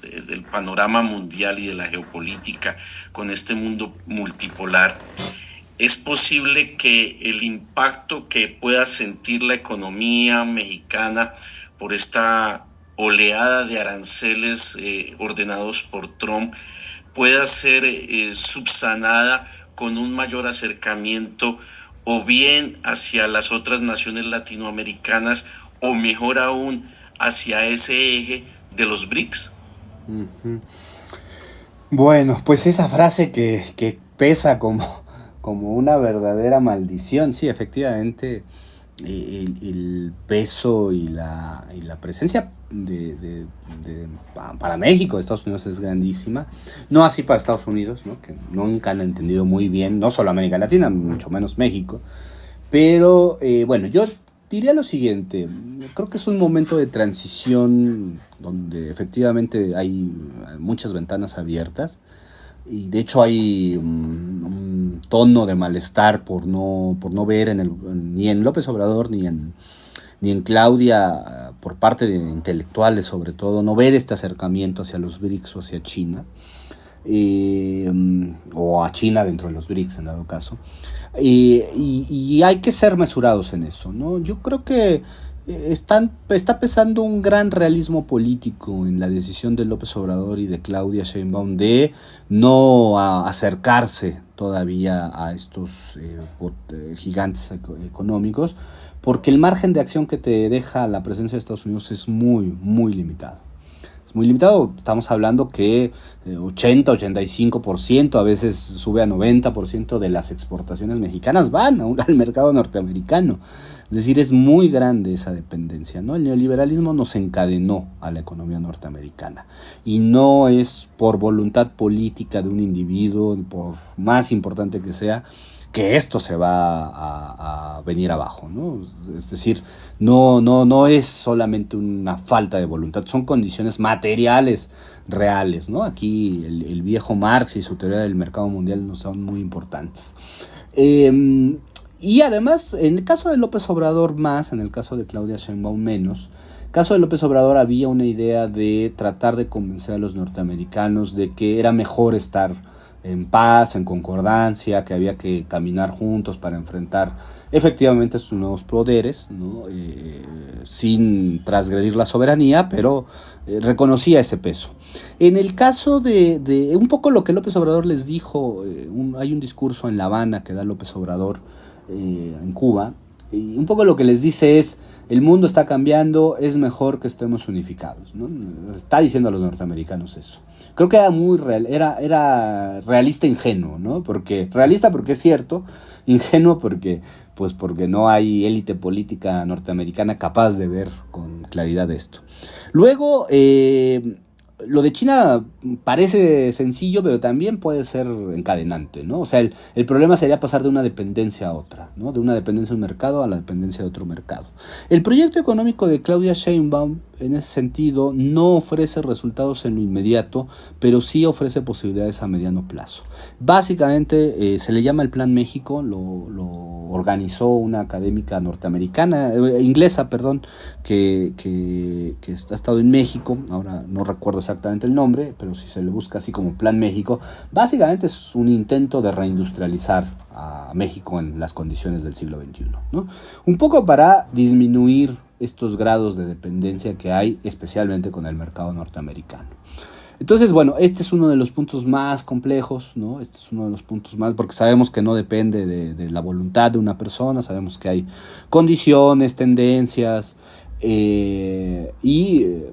panorama mundial y de la geopolítica con este mundo multipolar, es posible que el impacto que pueda sentir la economía mexicana por esta oleada de aranceles ordenados por Trump pueda ser subsanada con un mayor acercamiento o bien hacia las otras naciones latinoamericanas o mejor aún hacia ese eje de los BRICS. Uh-huh. Bueno, pues esa frase que pesa como una verdadera maldición, sí, efectivamente. El peso y la presencia para México de Estados Unidos es grandísima, no así para Estados Unidos, ¿no? Que nunca han entendido muy bien, no solo América Latina, mucho menos México, pero bueno, yo diría lo siguiente: creo que es un momento de transición donde efectivamente hay muchas ventanas abiertas, y de hecho hay un tono de malestar por no ver ni en López Obrador ni en Claudia, por parte de intelectuales sobre todo, no ver este acercamiento hacia los BRICS o hacia China, o a China dentro de los BRICS en dado caso, y hay que ser mesurados en eso, ¿no? Yo creo que está pesando un gran realismo político en la decisión de López Obrador y de Claudia Sheinbaum de no acercarse todavía a estos gigantes económicos, porque el margen de acción que te deja la presencia de Estados Unidos es muy, muy limitado. Es muy limitado, estamos hablando que 80-85%, a veces sube a 90% de las exportaciones mexicanas van al mercado norteamericano. Es decir, es muy grande esa dependencia, ¿no? El neoliberalismo nos encadenó a la economía norteamericana, y no es por voluntad política de un individuo, por más importante que sea, que esto se va a venir abajo, ¿no? Es decir, no es solamente una falta de voluntad, son condiciones materiales reales, ¿no? Aquí el viejo Marx y su teoría del mercado mundial nos son muy importantes. Y además, en el caso de López Obrador más, en el caso de Claudia Sheinbaum menos, en el caso de López Obrador había una idea de tratar de convencer a los norteamericanos de que era mejor estar en paz, en concordancia, que había que caminar juntos para enfrentar efectivamente sus nuevos poderes, ¿no? Sin transgredir la soberanía, pero reconocía ese peso. En el caso de un poco lo que López Obrador les dijo, hay un discurso en La Habana que da López Obrador en Cuba, y un poco lo que les dice es: el mundo está cambiando, es mejor que estemos unificados, ¿no? Está diciendo a los norteamericanos eso. Creo que era muy real, era realista ingenuo, ¿no? Realista porque es cierto, ingenuo porque no hay élite política norteamericana capaz de ver con claridad esto. Luego, lo de China parece sencillo, pero también puede ser encadenante, ¿no? O sea, el problema sería pasar de una dependencia a otra, ¿no? De una dependencia de un mercado a la dependencia de otro mercado. El proyecto económico de Claudia Sheinbaum, en ese sentido, no ofrece resultados en lo inmediato, pero sí ofrece posibilidades a mediano plazo. Básicamente, se le llama el Plan México, lo organizó una académica inglesa, que ha estado en México. Ahora no recuerdo exactamente el nombre, pero si se le busca así como Plan México, básicamente es un intento de reindustrializar a México en las condiciones del siglo XXI, ¿no? Un poco para disminuir estos grados de dependencia que hay, especialmente con el mercado norteamericano. Entonces, bueno, este es uno de los puntos más complejos, ¿no? Este es uno de los puntos más, porque sabemos que no depende de la voluntad de una persona, sabemos que hay condiciones, tendencias,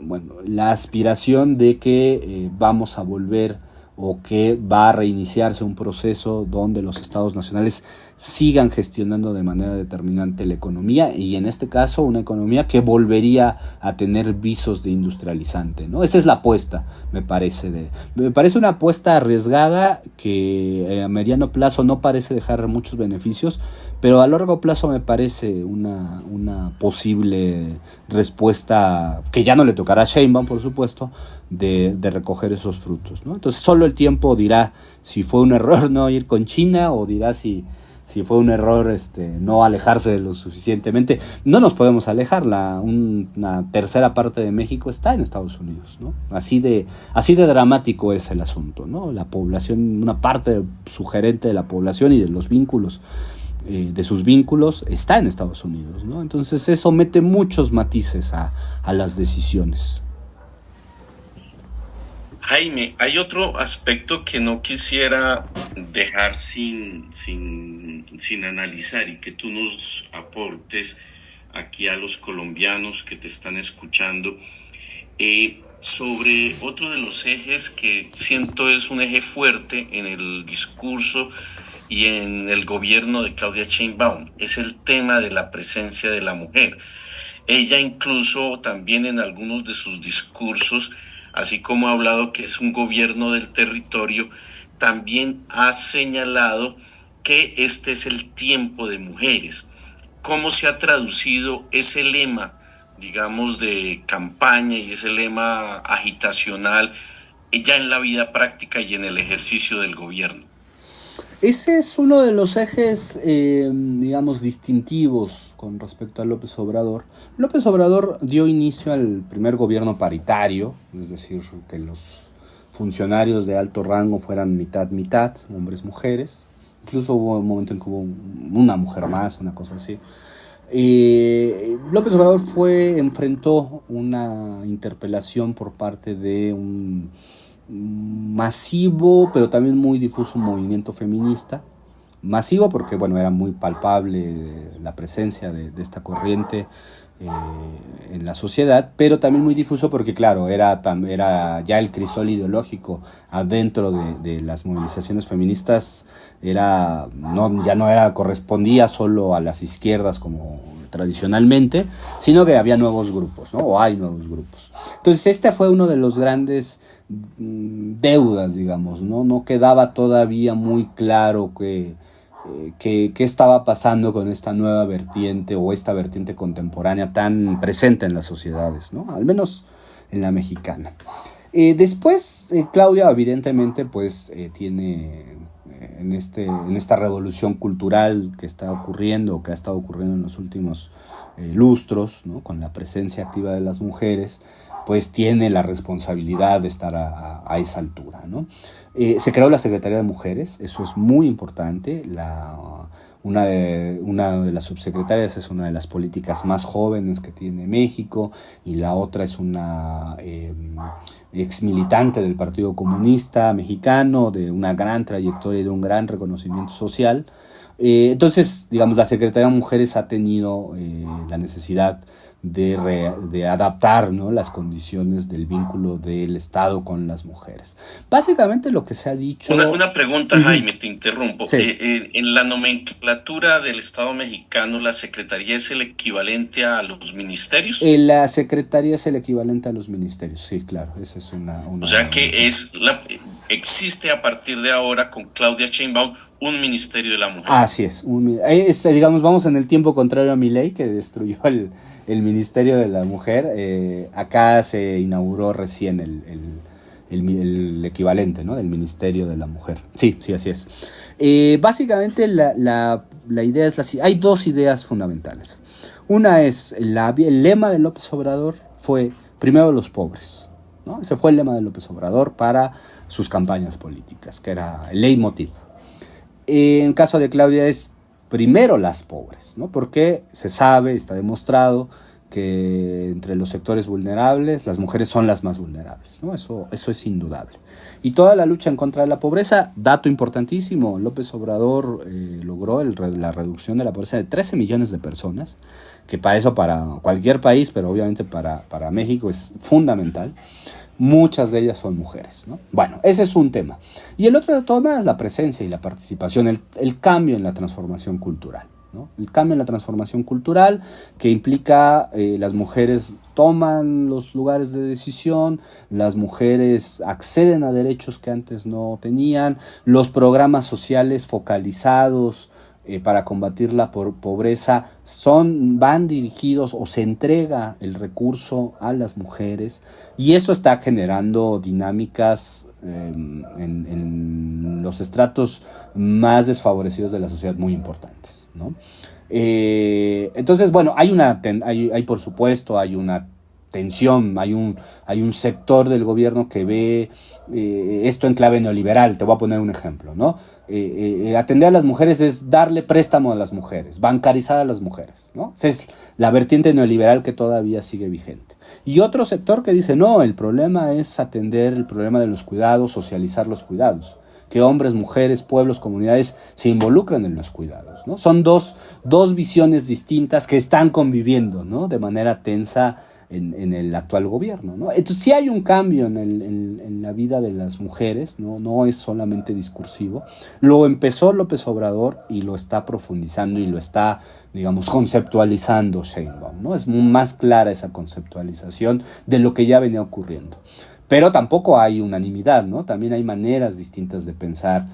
bueno, la aspiración de que vamos a volver, o que va a reiniciarse un proceso donde los estados nacionales sigan gestionando de manera determinante la economía, y en este caso una economía que volvería a tener visos de industrializante, ¿no? Esa es la apuesta, me parece. Me parece una apuesta arriesgada que a mediano plazo no parece dejar muchos beneficios, pero a largo plazo me parece una posible respuesta que ya no le tocará a Sheinbaum, por supuesto, de recoger esos frutos, ¿no? Entonces solo el tiempo dirá si fue un error no ir con China, o dirá si fue un error no alejarse de lo suficientemente. No nos podemos alejar, una tercera parte de México está en Estados Unidos, ¿no? Así de dramático es el asunto, ¿no? La población, una parte sugerente de la población y de los vínculos, de sus vínculos, está en Estados Unidos, ¿no? Entonces eso mete muchos matices a las decisiones. Jaime, hay otro aspecto que no quisiera dejar sin analizar y que tú nos aportes aquí a los colombianos que te están escuchando, sobre otro de los ejes que siento es un eje fuerte en el discurso y en el gobierno de Claudia Sheinbaum, es el tema de la presencia de la mujer. Ella incluso también en algunos de sus discursos, así como ha hablado que es un gobierno del territorio, también ha señalado que este es el tiempo de mujeres. ¿Cómo se ha traducido ese lema, digamos, de campaña y ese lema agitacional ya en la vida práctica y en el ejercicio del gobierno? Ese es uno de los ejes, digamos, distintivos con respecto a López Obrador. López Obrador dio inicio al primer gobierno paritario, es decir, que los funcionarios de alto rango fueran mitad, hombres-mujeres. Incluso hubo un momento en que hubo una mujer más, una cosa así. López Obrador enfrentó una interpelación por parte de un masivo, pero también muy difuso movimiento feminista. Masivo porque, bueno, era muy palpable la presencia de esta corriente en la sociedad, pero también muy difuso porque, claro, era ya el crisol ideológico adentro de las movilizaciones feministas, ya no correspondía solo a las izquierdas como tradicionalmente, sino que había nuevos grupos, ¿no? O hay nuevos grupos. Entonces este fue uno de los grandes deudas, digamos, ¿no? No quedaba todavía muy claro qué estaba pasando con esta nueva vertiente o esta vertiente contemporánea tan presente en las sociedades, ¿no? Al menos en la mexicana. Después, Claudia, evidentemente, pues tiene en esta revolución cultural que está ocurriendo, o que ha estado ocurriendo en los últimos lustros, ¿no? Con la presencia activa de las mujeres, pues tiene la responsabilidad de estar a esa altura, ¿no? Se creó la Secretaría de Mujeres, eso es muy importante. Una de las subsecretarias es una de las políticas más jóvenes que tiene México, y la otra es una ex militante del Partido Comunista Mexicano, de una gran trayectoria y de un gran reconocimiento social. Entonces, digamos, la Secretaría de Mujeres ha tenido la necesidad de adaptar, ¿no?, las condiciones del vínculo del Estado con las mujeres. Básicamente lo que se ha dicho... Una pregunta, Jaime, te interrumpo. Sí. En la nomenclatura del Estado mexicano, ¿la Secretaría es el equivalente a los ministerios? La Secretaría es el equivalente a los ministerios, sí, claro. Esa es una o sea que existe a partir de ahora con Claudia Sheinbaum un Ministerio de la Mujer. Así es. Digamos, vamos en el tiempo contrario a Milei, que destruyó el Ministerio de la Mujer. Acá se inauguró recién el equivalente, ¿no?, del Ministerio de la Mujer. Sí, así es. Básicamente la idea es hay dos ideas fundamentales. Una es, el lema de López Obrador fue primero los pobres, ¿no? Ese fue el lema de López Obrador para sus campañas políticas, que era el leitmotiv. En caso de Claudia es primero las pobres, ¿no? Porque se sabe, está demostrado que entre los sectores vulnerables las mujeres son las más vulnerables, ¿no? Eso es indudable. Y toda la lucha en contra de la pobreza, dato importantísimo, López Obrador logró la reducción de la pobreza de 13 millones de personas, que para cualquier país, pero obviamente para México es fundamental. muchas de ellas son mujeres, ¿no? Bueno, ese es un tema. Y el otro tema es la presencia y la participación, el cambio en la transformación cultural, ¿no? El cambio en la transformación cultural que implica las mujeres toman los lugares de decisión, las mujeres acceden a derechos que antes no tenían, los programas sociales focalizados para combatir la pobreza van dirigidos o se entrega el recurso a las mujeres, y eso está generando dinámicas en los estratos más desfavorecidos de la sociedad muy importantes, ¿no? Entonces, bueno, hay por supuesto, hay una tensión, hay un sector del gobierno que ve esto en clave neoliberal. Te voy a poner un ejemplo, ¿no? Atender a las mujeres es darle préstamo a las mujeres, bancarizar a las mujeres, ¿no? Esa es la vertiente neoliberal que todavía sigue vigente. Y otro sector que dice, no, el problema es atender el problema de los cuidados, socializar los cuidados, que hombres, mujeres, pueblos, comunidades se involucran en los cuidados, ¿no? Son dos visiones distintas que están conviviendo, ¿no? De manera tensa en el actual gobierno, ¿no? Entonces sí hay un cambio en la vida de las mujeres, ¿no? No es solamente discursivo. Lo empezó López Obrador y lo está profundizando y lo está, digamos, conceptualizando Sheinbaum, ¿no? Es más clara esa conceptualización de lo que ya venía ocurriendo. Pero tampoco hay unanimidad, ¿no? También hay maneras distintas de pensar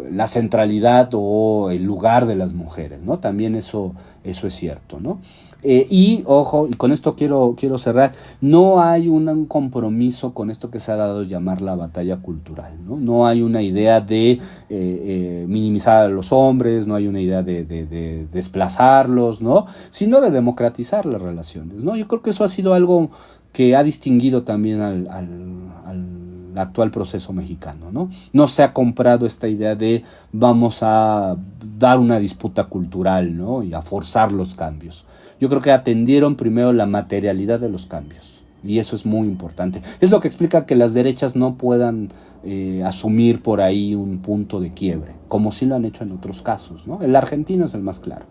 la centralidad o el lugar de las mujeres, ¿no? También eso es cierto, ¿no? Y, ojo, y con esto quiero cerrar, no hay un compromiso con esto que se ha dado a llamar la batalla cultural, ¿no? No hay una idea de minimizar a los hombres, no hay una idea de desplazarlos, ¿no? Sino de democratizar las relaciones, ¿no? Yo creo que eso ha sido algo que ha distinguido también al actual proceso mexicano, ¿no? No se ha comprado esta idea de vamos a dar una disputa cultural, ¿no? Y a forzar los cambios. Yo creo que atendieron primero la materialidad de los cambios, y eso es muy importante. Es lo que explica que las derechas no puedan asumir por ahí un punto de quiebre, como sí lo han hecho en otros casos, ¿no? El argentino es el más claro.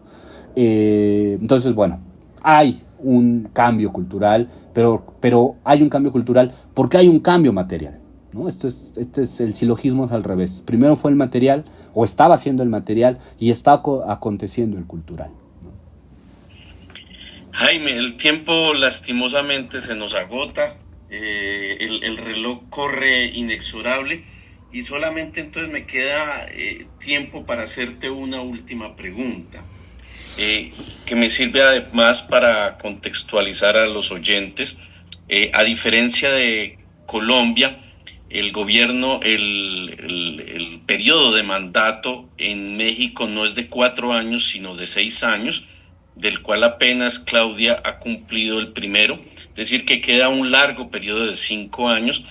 Entonces, bueno, hay un cambio cultural, pero hay un cambio cultural porque hay un cambio material, ¿no? Este es el silogismo, es al revés. Primero fue el material, o estaba siendo el material, y está aconteciendo el cultural, ¿no? Jaime, el tiempo lastimosamente se nos agota, el reloj corre inexorable y solamente entonces me queda tiempo para hacerte una última pregunta. Que me sirve además para contextualizar a los oyentes. A diferencia de Colombia, el gobierno, el periodo de mandato en México no es de 4 años, sino de 6 años, del cual apenas Claudia ha cumplido el primero, es decir, que queda un largo periodo de 5 años.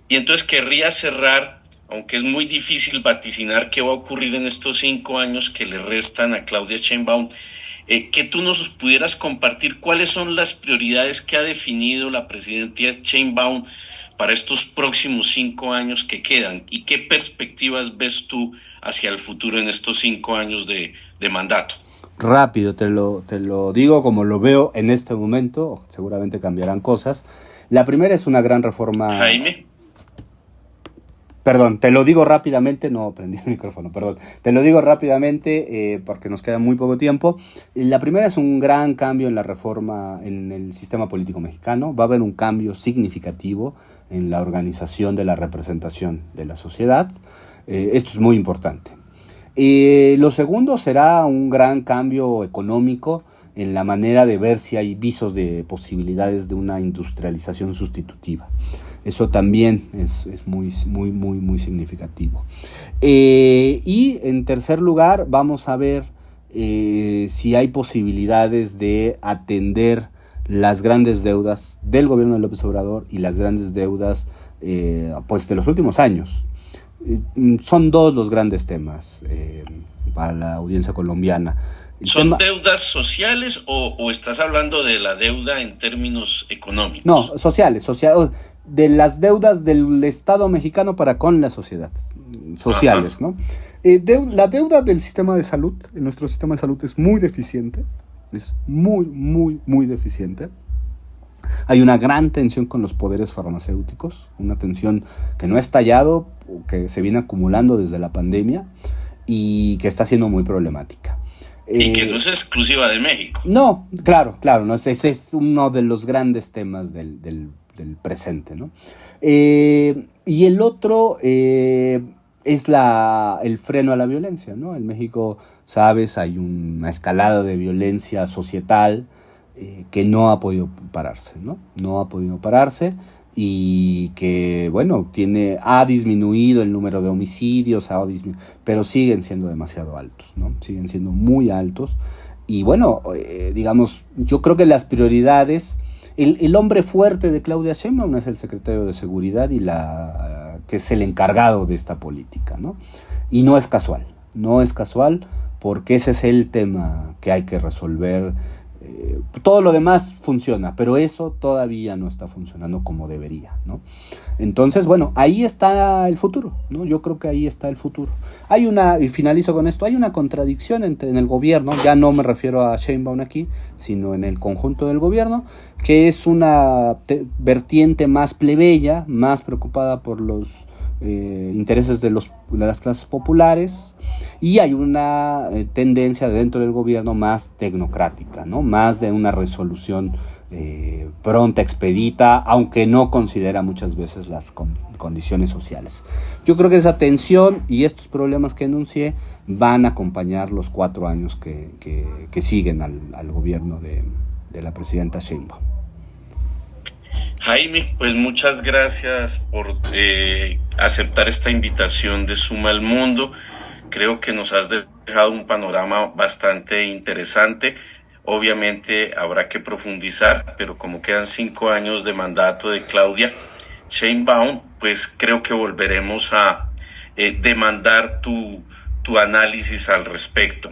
Y entonces querría cerrar, aunque es muy difícil vaticinar qué va a ocurrir en estos 5 años que le restan a Claudia Sheinbaum, que tú nos pudieras compartir cuáles son las prioridades que ha definido la presidenta Sheinbaum para estos próximos 5 años que quedan, y qué perspectivas ves tú hacia el futuro en estos 5 años de mandato. Rápido, te lo digo como lo veo en este momento, seguramente cambiarán cosas. La primera es una gran reforma... Jaime. Perdón, te lo digo rápidamente, no prendí el micrófono, perdón. Te lo digo rápidamente porque nos queda muy poco tiempo. La primera es un gran cambio en la reforma en el sistema político mexicano. Va a haber un cambio significativo en la organización de la representación de la sociedad. Esto es muy importante. Lo segundo será un gran cambio económico en la manera de ver si hay visos de posibilidades de una industrialización sustitutiva. Eso también es muy significativo. Y en tercer lugar, vamos a ver si hay posibilidades de atender las grandes deudas del gobierno de López Obrador y las grandes deudas pues de los últimos años. Son dos los grandes temas para la audiencia colombiana. ¿Son deudas sociales o estás hablando de la deuda en términos económicos? No, sociales, de las deudas del Estado mexicano para con la sociedad, sociales, ¿no? La deuda del sistema de salud, nuestro sistema de salud es muy deficiente, es muy deficiente. Hay una gran tensión con los poderes farmacéuticos, una tensión que no ha estallado, que se viene acumulando desde la pandemia y que está siendo muy problemática. Y que no es exclusiva de México. No, claro, no, ese es uno de los grandes temas del presente, ¿no? Y el otro es el freno a la violencia, ¿no? En México, sabes, hay una escalada de violencia societal que no ha podido pararse, ¿no? No ha podido pararse y que, bueno, ha disminuido el número de homicidios, pero siguen siendo demasiado altos, ¿no? Siguen siendo muy altos. Y bueno, digamos, yo creo que las prioridades, el hombre fuerte de Claudia Sheinbaum es el secretario de Seguridad que es el encargado de esta política, ¿no? Y no es casual porque ese es el tema que hay que resolver. Todo lo demás funciona, pero eso todavía no está funcionando como debería, ¿no? Entonces, bueno, ahí está el futuro, ¿no? Yo creo que ahí está el futuro. Y finalizo con esto, hay una contradicción en el gobierno, ya no me refiero a Sheinbaum aquí, sino en el conjunto del gobierno, que es una vertiente más plebeya, más preocupada por los intereses de las clases populares, y hay una tendencia dentro del gobierno más tecnocrática, ¿no? Más de una resolución pronta, expedita, aunque no considera muchas veces las condiciones sociales. Yo creo que esa tensión y estos problemas que enuncié van a acompañar los 4 años que siguen al gobierno de la presidenta Sheinbaum. Jaime, pues muchas gracias por aceptar esta invitación de Suma al Mundo. Creo que nos has dejado un panorama bastante interesante. Obviamente habrá que profundizar, pero como quedan 5 años de mandato de Claudia Sheinbaum, pues creo que volveremos a demandar tu análisis al respecto.